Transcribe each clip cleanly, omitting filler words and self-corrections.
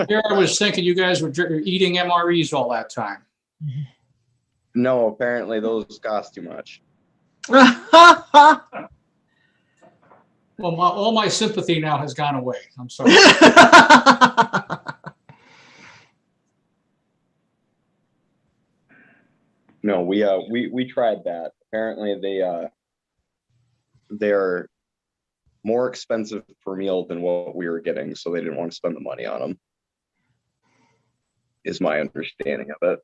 Here I was thinking you guys were eating MREs all that time. No, apparently those cost too much. Well, all my sympathy now has gone away. I'm sorry. No, we tried that. Apparently they're more expensive per meal than what we were getting, so they didn't want to spend the money on them. Is my understanding of it.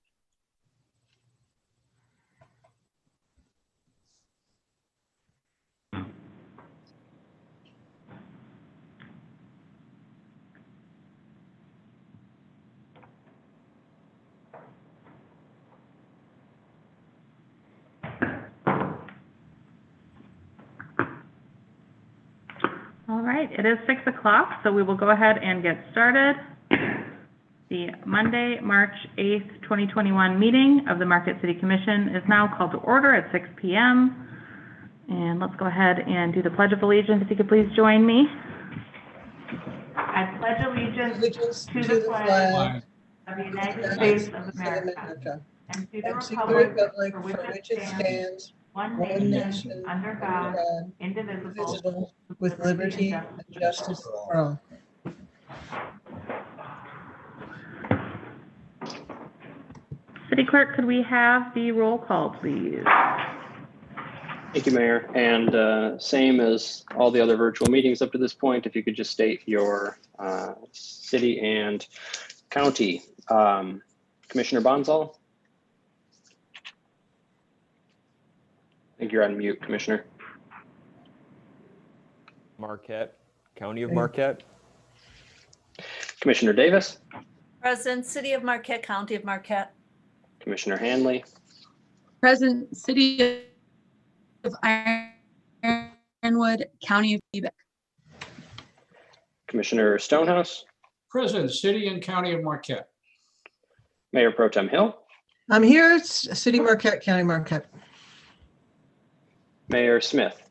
All right, it is 6 o'clock, so we will go ahead and get started. The Monday, March 8th, 2021 meeting of the Marquette City Commission is now called to order at 6 p.m. And let's go ahead and do the Pledge of Allegiance. If you could please join me. I pledge allegiance to the flag of the United States of America and to the republic for which it stands, one nation, under God, indivisible, with liberty and justice for all. City Clerk, could we have the roll call, please? Thank you, Mayor. And same as all the other virtual meetings up to this point, if you could just state your city and county. Commissioner Bonzal? I think you're on mute, Commissioner. Marquette, County of Marquette. Commissioner Davis? Present, City of Marquette, County of Marquette. Commissioner Hanley? Present, City of Ironwood, County of Quebec. Commissioner Stonehouse? President, City and County of Marquette. Mayor Pro Tem Hill? I'm here, it's City Marquette, County Marquette. Mayor Smith?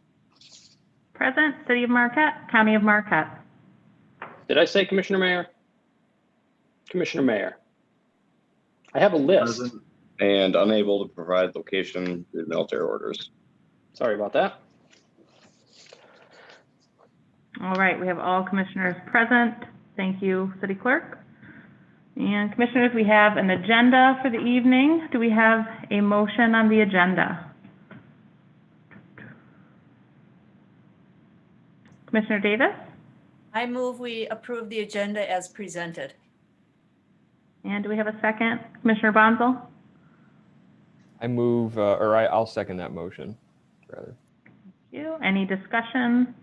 Present, City of Marquette, County of Marquette. Did I say Commissioner Mayor? Commissioner Mayor. I have a list. And unable to provide location due to military orders. Sorry about that. All right, we have all commissioners present. Thank you, City Clerk. And commissioners, we have an agenda for the evening. Do we have a motion on the agenda? Commissioner Davis? I move we approve the agenda as presented. And do we have a second? Commissioner Bonzel? I move, I'll second that motion, rather. Thank you. Any discussion?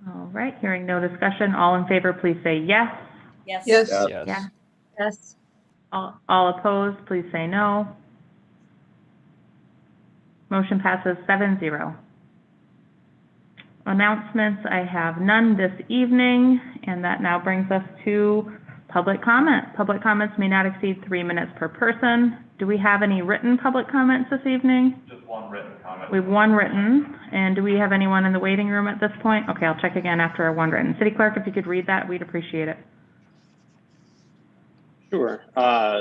All right, hearing no discussion, all in favor, please say yes. Yes. Yes. Yes. Yeah. Yes. All opposed, please say no. Motion passes 7-0. Announcements, I have none this evening, and that now brings us to public comment. Public comments may not exceed 3 minutes per person. Do we have any written public comments this evening? Just one written comment. We have one written, and do we have anyone in the waiting room at this point? Okay, I'll check again after our one written. City Clerk, if you could read that, we'd appreciate it. Sure.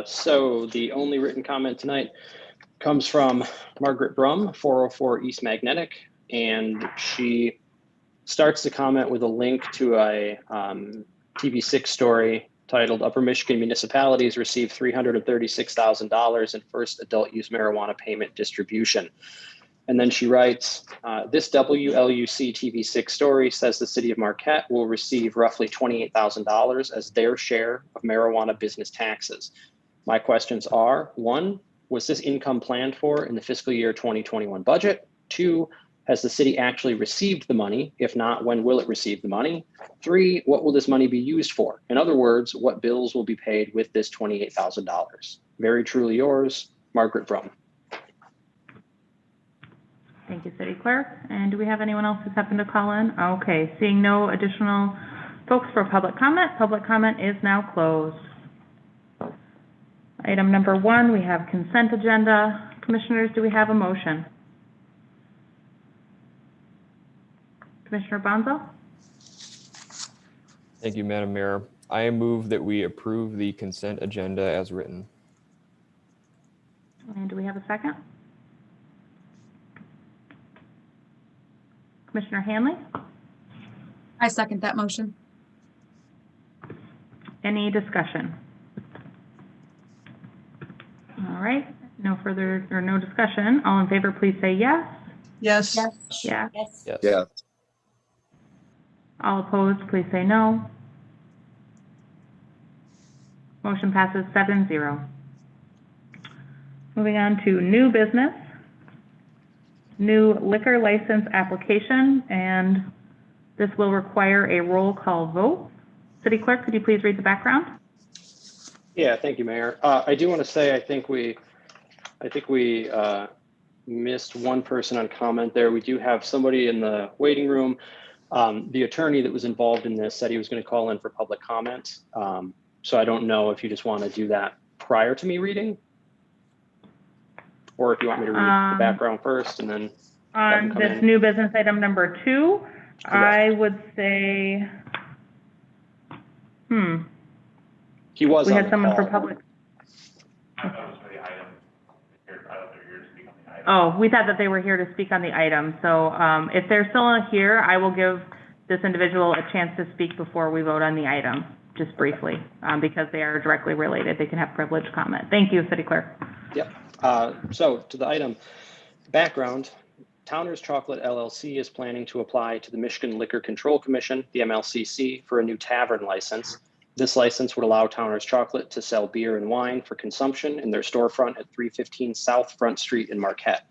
So the only written comment tonight comes from Margaret Brum, 404 East Magnetic, and she starts the comment with a link to a TV6 story titled "Upper Michigan Municipalities Receive $336,000 in First Adult Use Marijuana Payment Distribution." And then she writes, this WLUC TV6 story says the city of Marquette will receive roughly $28,000 as their share of marijuana business taxes. My questions are, 1, was this income planned for in the fiscal year 2021 budget? 2, has the city actually received the money? If not, when will it receive the money? 3, what will this money be used for? In other words, what bills will be paid with this $28,000? Very truly yours, Margaret Brum. Thank you, City Clerk. And do we have anyone else who's happened to call in? Okay, seeing no additional folks for public comment is now closed. Item number 1, we have consent agenda. Commissioners, do we have a motion? Commissioner Bonzo? Thank you, Madam Mayor. I move that we approve the consent agenda as written. And do we have a second? Commissioner Hanley? I second that motion. Any discussion? All right, no further, or no discussion. All in favor, please say yes. Yes. Yeah. Yes. Yes. Yeah, All opposed, please say no. Motion passes 7-0. Moving on to new business. New liquor license application, and this will require a roll call vote. City Clerk, could you please read the background? Yeah, thank you, Mayor. I do want to say, I think we missed one person on comment there. We do have somebody in the waiting room. The attorney that was involved in this said he was going to call in for public comment. So I don't know if you just want to do that prior to me reading, or if you want me to read the background first and then. On come this in. new business item number 2, I would say, He was we on had the someone for call. public. Oh, we thought that they were here to speak on the item. So if they're still here, I will give this individual a chance to speak before we vote on the item, just briefly, because they are directly related. They can have privileged comment. Thank you, City Clerk. Yep. So to the item, background, Towner's Chocolate LLC is planning to apply to the Michigan Liquor Control Commission, the MLCC, for a new tavern license. This license would allow Towner's Chocolate to sell beer and wine for consumption in their storefront at 315 South Front Street in Marquette.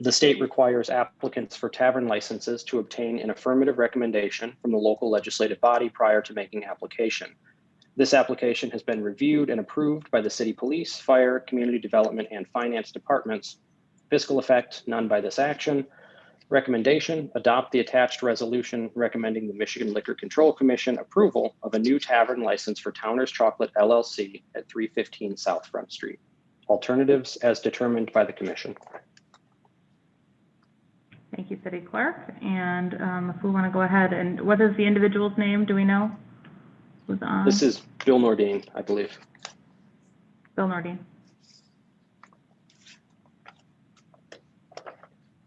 The state requires applicants for tavern licenses to obtain an affirmative recommendation from the local legislative body prior to making application. This application has been reviewed and approved by the city police, fire, community development, and finance departments. Fiscal effect, none by this action. Recommendation, adopt the attached resolution recommending the Michigan Liquor Control Commission approval of a new tavern license for Towner's Chocolate LLC at 315 South Front Street. Alternatives as determined by the commission. Thank you, City Clerk. And if we want to go ahead, and what is the individual's name? Do we know who's on? This is Bill Nordine, I believe. Bill Nordine.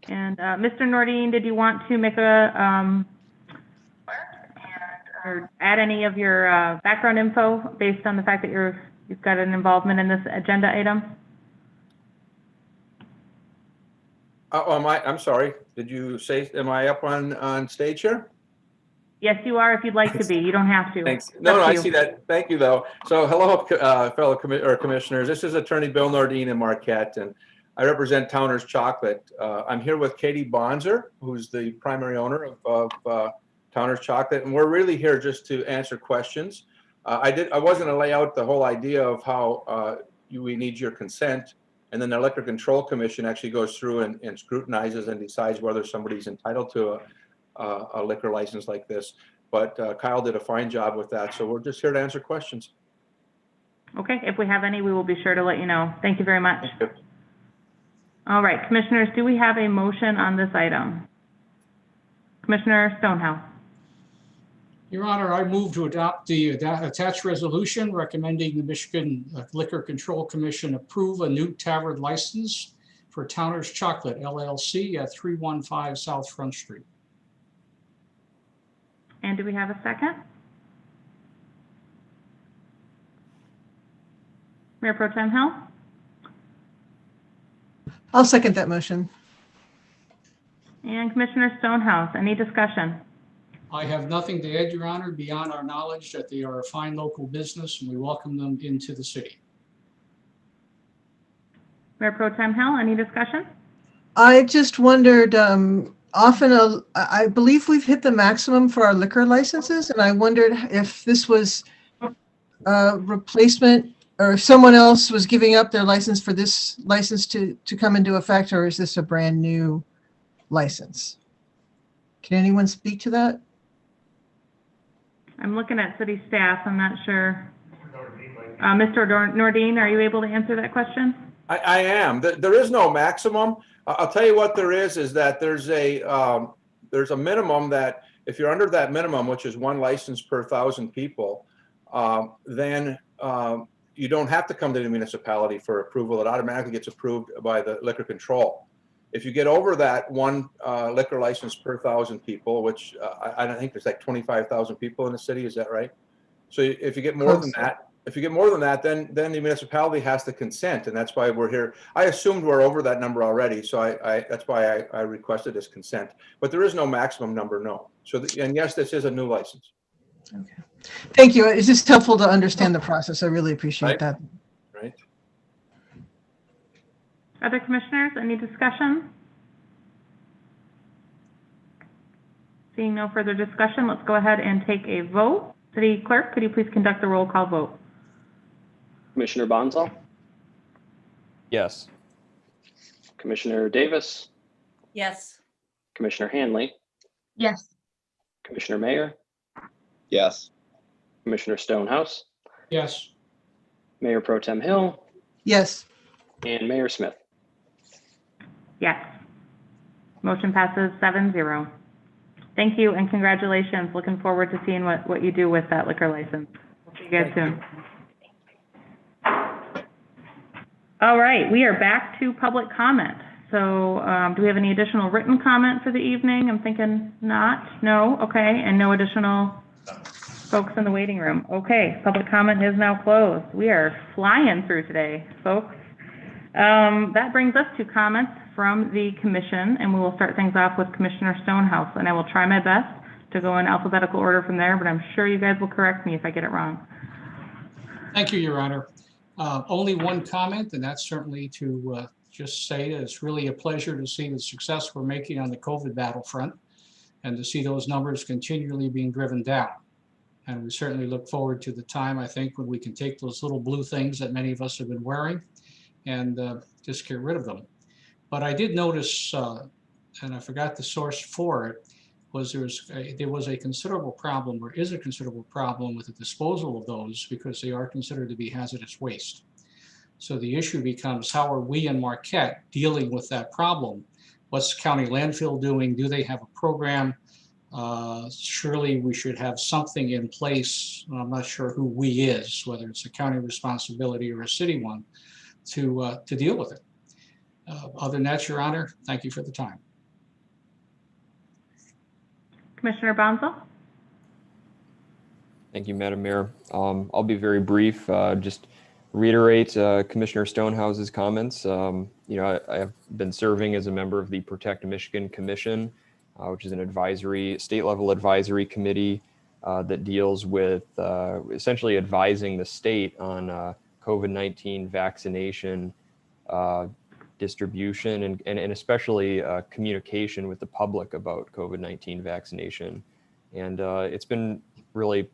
And Mr. Nordine, did you want to make a, or add any of your background info based on the fact that you've got an involvement in this agenda item? I'm sorry. Did you say, am I up on stage here? Yes, you are, if you'd like to be. You don't have to. Thanks. It's No, up no, to I you. see that. Thank you, though. So hello, fellow commissioners. This is Attorney Bill Nordine in Marquette, and I represent Towner's Chocolate. I'm here with Katie Bonzer, who's the primary owner of Towner's Chocolate, and we're really here just to answer questions. I was going to lay out the whole idea of how we need your consent, and then the Liquor Control Commission actually goes through and scrutinizes and decides whether somebody's entitled to a liquor license like this. But Kyle did a fine job with that, so we're just here to answer questions. Okay, if we have any, we will be sure to let you know. Thank you very much. Thank you. All right, Commissioners, do we have a motion on this item? Commissioner Stonehouse. Your Honor, I move to adopt the attached resolution recommending the Michigan Liquor Control Commission approve a new tavern license for Towner's Chocolate LLC at 315 South Front Street. And do we have a second? Mayor Pro Tem Hill? I'll second that motion. And Commissioner Stonehouse, any discussion? I have nothing to add, Your Honor, beyond our knowledge that they are a fine local business and we welcome them into the city. Mayor Pro Tem Hill, any discussion? I just wondered, often, I believe we've hit the maximum for our liquor licenses, and I wondered if this was a replacement or if someone else was giving up their license for this license to come into effect, or is this a brand new license? Can anyone speak to that? I'm looking at city staff, I'm not sure. Mr. Nordine, are you able to answer that question? I am. There is no maximum. I'll tell you what there is that there's a minimum that if you're under that minimum, which is 1 license per 1,000 people, then you don't have to come to the municipality for approval. It automatically gets approved by the liquor control. If you get over that 1 liquor license per 1,000 people, which I don't think there's like 25,000 people in the city, is that right? So if you get more than that, then the municipality has to consent, and that's why we're here. I assumed we're over that number already, so that's why I requested this consent. But there is no maximum number, no. So and yes, this is a new license. Okay. Thank you. It's just helpful to understand the process. I really appreciate that. Right. Other commissioners, any discussion? Seeing no further discussion, let's go ahead and take a vote. City Clerk, could you please conduct a roll call vote? Commissioner Bonzal, Yes. Commissioner Davis, Yes. Commissioner Hanley, Yes. Commissioner Mayer, Yes. Commissioner Stonehouse, Yes. Mayor Pro Tem Hill, Yes. and Mayor Smith. Yes. Motion passes 7-0. Thank you and congratulations. Looking forward to seeing what you do with that liquor license. We'll see you guys soon. All right, we are back to public comment. So do we have any additional written comment for the evening? I'm thinking not. No? Okay, and no additional folks in the waiting room. Okay, public comment is now closed. We are flying through today, folks. That brings us to comments from the commission, and we will start things off with Commissioner Stonehouse, and I will try my best to go in alphabetical order from there, but I'm sure you guys will correct me if I get it wrong. Thank you, Your Honor. Only one comment, and that's certainly to just say that it's really a pleasure to see the success we're making on the COVID battlefront and to see those numbers continually being driven down. And we certainly look forward to the time, I think, when we can take those little blue things that many of us have been wearing and just get rid of them. But I did notice, and I forgot the source for it, was there was a considerable problem, or is a considerable problem with the disposal of those because they are considered to be hazardous waste. So the issue becomes, how are we in Marquette dealing with that problem? What's the county landfill doing? Do they have a program? Surely we should have something in place. I'm not sure who we is, whether it's a county responsibility or a city one, to deal with it. Other than that, Your Honor, thank you for the time. Commissioner Bonzal? Thank you, Madam Mayor. I'll be very brief. Just reiterate Commissioner Stonehouse's comments. You know, I have been serving as a member of the Protect Michigan Commission, which is an advisory, state-level advisory committee that deals with essentially advising the state on COVID-19 vaccination distribution and especially communication with the public about COVID-19 vaccination. And it's been really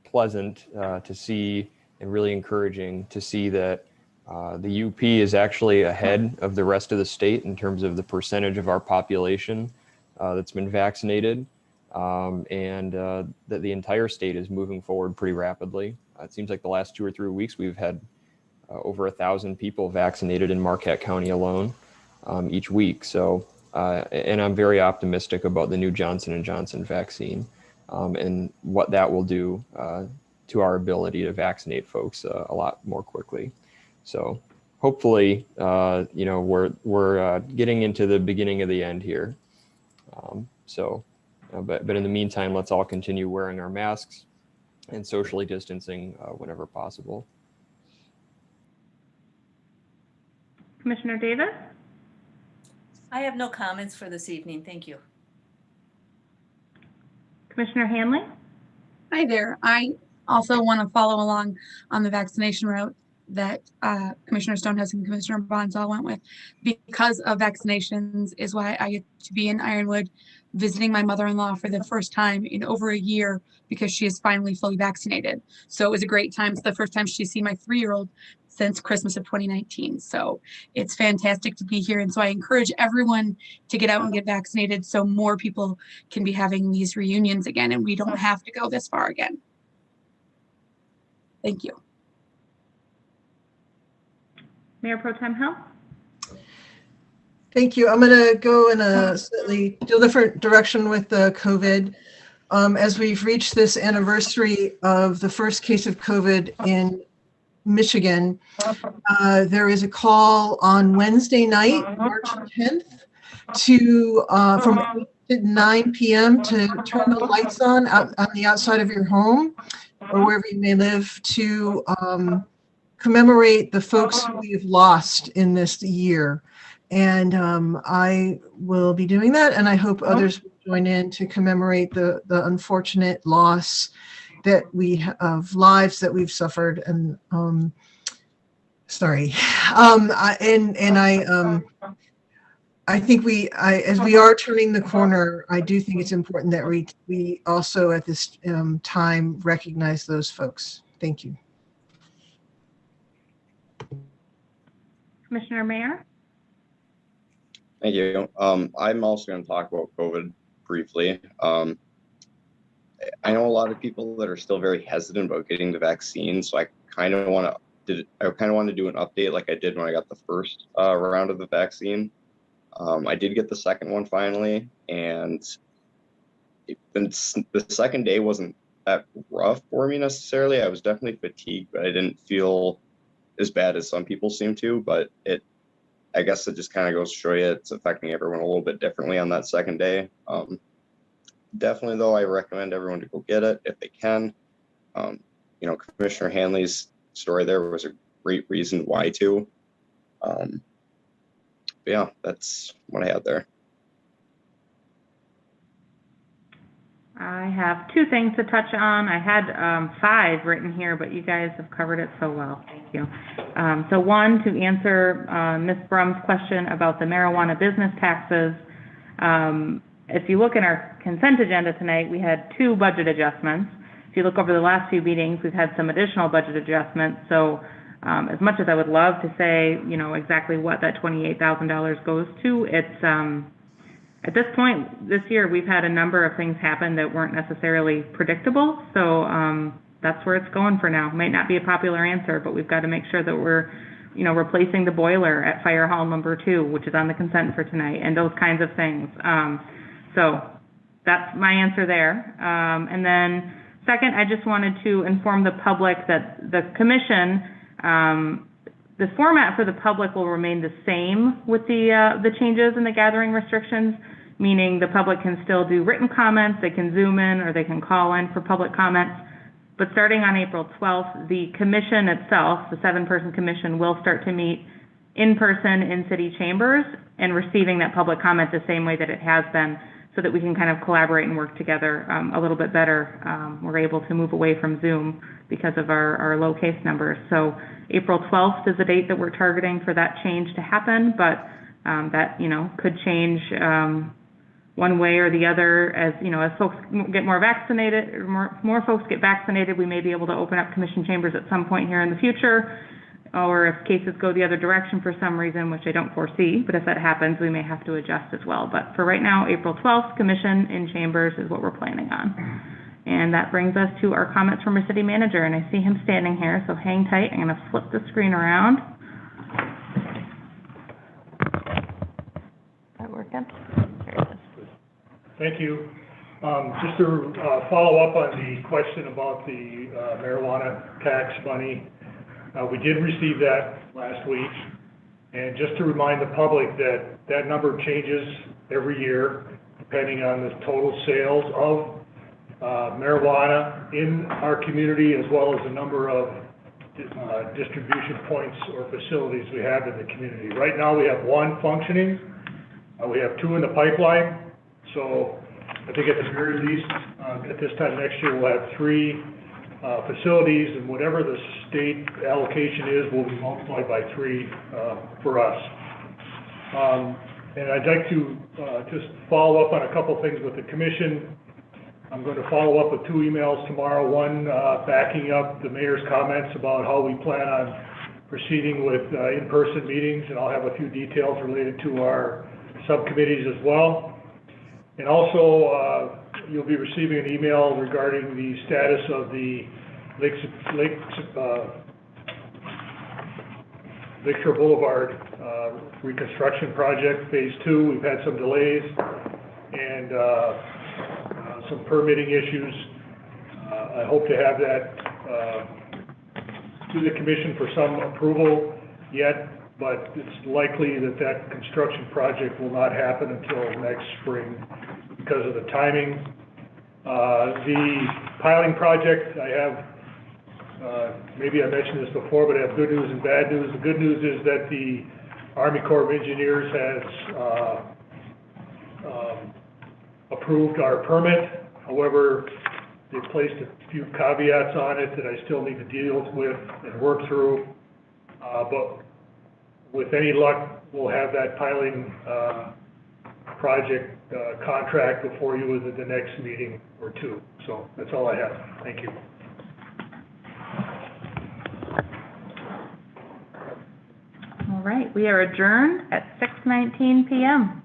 pleasant to see and really encouraging to see that the UP is actually ahead of the rest of the state in terms of the percentage of our population that's been vaccinated, and that the entire state is moving forward pretty rapidly. It seems like the last 2 or 3 weeks we've had over 1,000 people vaccinated in Marquette County alone each week. So, and I'm very optimistic about the new Johnson & Johnson vaccine and what that will do to our ability to vaccinate folks a lot more quickly. So hopefully, you know, we're getting into the beginning of the end here. But in the meantime, let's all continue wearing our masks and socially distancing whenever possible. Commissioner Davis? I have no comments for this evening. Thank you. Commissioner Hanley? Hi there. I also want to follow along on the vaccination route that Commissioner Stonehouse and Commissioner Bonzal went with. Because of vaccinations is why I get to be in Ironwood visiting my mother-in-law for the first time in over a year because she is finally fully vaccinated. So it was a great time. It's the first time she's seen my 3-year-old since Christmas of 2019. So it's fantastic to be here. And so I encourage everyone to get out and get vaccinated so more people can be having these reunions again and we don't have to go this far again. Thank you. Mayor Pro Tem Hill? Thank you. I'm going to go in a slightly different direction with the COVID. as we've reached this anniversary of the first case of COVID in Michigan, there is a call on Wednesday night, March 10th, to from 8 to 9 p.m. to turn the lights on the outside of your home or wherever you may live to commemorate the folks who we've lost in this year. And I will be doing that, and I hope others will join in to commemorate the unfortunate loss that we of lives that we've suffered. And I think as we are turning the corner, I do think it's important that we also at this time recognize those folks. Thank you. Commissioner Mayer? Thank you. I'm also going to talk about COVID briefly. I know a lot of people that are still very hesitant about getting the vaccine, so I kind of want to do an update like I did when I got the first round of the vaccine. I did get the second one finally, and the second day wasn't that rough for me necessarily. I was definitely fatigued, but I didn't feel as bad as some people seem to. But I guess it just kind of goes to show you it's affecting everyone a little bit differently on that second day. Definitely, though, I recommend everyone to go get it if they can. Commissioner Hanley's story there was a great reason why to. Yeah, that's what I had there. I have two things to touch on. I had 5 written here, but you guys have covered it so well. Thank you. So one, to answer Ms. Brum's question about the marijuana business taxes. If you look in our consent agenda tonight, we had 2 budget adjustments. If you look over the last few meetings, we've had some additional budget adjustments. So as much as I would love to say, exactly what that $28,000 goes to, it's at this point this year, we've had a number of things happen that weren't necessarily predictable. So that's where it's going for now. Might not be a popular answer, but we've got to make sure that we're, replacing the boiler at Fire Hall number 2, which is on the consent for tonight, and those kinds of things. So that's my answer there. And then second, I just wanted to inform the public that the commission, the format for the public will remain the same with the changes in the gathering restrictions, meaning the public can still do written comments, they can Zoom in, or they can call in for public comments. But starting on April 12th, the commission itself, the 7-person commission, will start to meet in person in city chambers and receiving that public comment the same way that it has been, so that we can kind of collaborate and work together a little bit better. We're able to move away from Zoom because of our low case numbers. So April 12th is the date that we're targeting for that change to happen, but that, could change one way or the other as folks get more vaccinated, or more folks get vaccinated. We may be able to open up commission chambers at some point here in the future, or if cases go the other direction for some reason, which I don't foresee, but if that happens, we may have to adjust as well. But for right now, April 12th, commission in chambers is what we're planning on. And that brings us to our comments from our city manager, and I see him standing here, so hang tight. I'm going to flip the screen around. Is that working? There it is. Thank you. Just to follow up on the question about the marijuana tax money, we did receive that last week. And just to remind the public that that number changes every year depending on the total sales of marijuana in our community, as well as the number of distribution points or facilities we have in the community. Right now we have 1 functioning. We have 2 in the pipeline. So I think at the very least, at this time next year, we'll have 3 facilities, and whatever the state allocation is will be multiplied by 3 for us. And I'd like to just follow up on a couple things with the commission. I'm going to follow up with 2 emails tomorrow, one backing up the mayor's comments about how we plan on proceeding with in-person meetings, and I'll have a few details related to our subcommittees as well. And also, you'll be receiving an email regarding the status of the Lakeshore Boulevard reconstruction project, phase 2. We've had some delays, and some permitting issues. I hope to have that to the commission for some approval yet, but it's likely that that construction project will not happen until next spring because of the timing. The piling project, I have, maybe I mentioned this before, but I have good news and bad news. The good news is that the Army Corps of Engineers has approved our permit. However, they placed a few caveats on it that I still need to deal with and work through. But with any luck, we'll have that piling project contract before you within the next meeting or two. So that's all I have. Thank you. All right, we are adjourned at 6:19 PM.